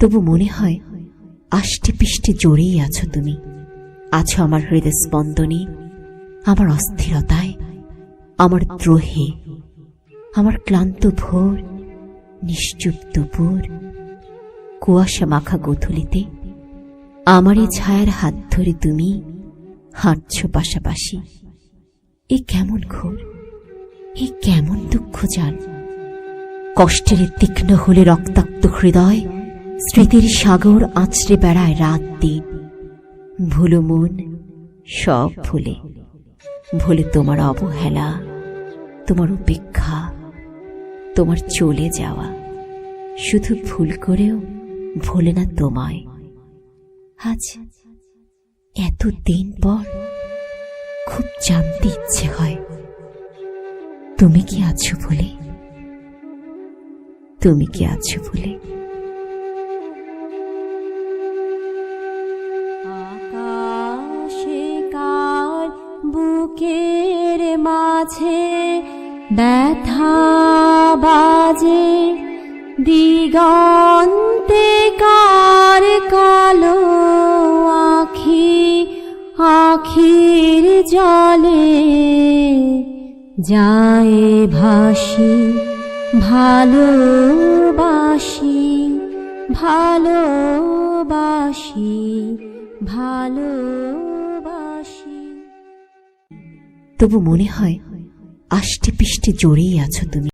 তবু মনে হয় আষ্টে পিষ্টে জড়িয়ে আছো তুমি। আছো আমার হৃদয় স্পন্দনে, আমার অস্থিরতায়, আমার দ্রোহে, আমার ক্লান্ত ভোর, নিশ্চুপ দুপুর, কুয়াশা মাখা গোধূলিতে আমারই ছায়ার হাত ধরে তুমি হাঁটছ পাশাপাশি। এ কেমন ঘোর, এ কেমন দুঃখ জান। কষ্টের তীক্ষ্ণ হলে রক্তাক্ত হৃদয় স্মৃতির সাগর আঁচড়ে বেড়ায় রাত দিন। ভুলো মন সব ভুলে, ভুলে তোমার অবহেলা, তোমার উপেক্ষা, তোমার চলে যাওয়া। শুধু ভুল করেও ভোলে না তোমায়। আজ এতদিন পর খুব জানতে ইচ্ছে হয় তুমি কি আছো বলে, তুমি কি আছো বলে। আকাশে কার বুকের মাঝে ব্যথা বাজে, দিগন্তে কার কালো আখি, আখির জলে যায় ভাসি, ভালোবাসি, ভালোবাসি, ভালোবাসি। তবু মনে হয় আষ্টে পিষ্টে জড়িয়ে আছো তুমি।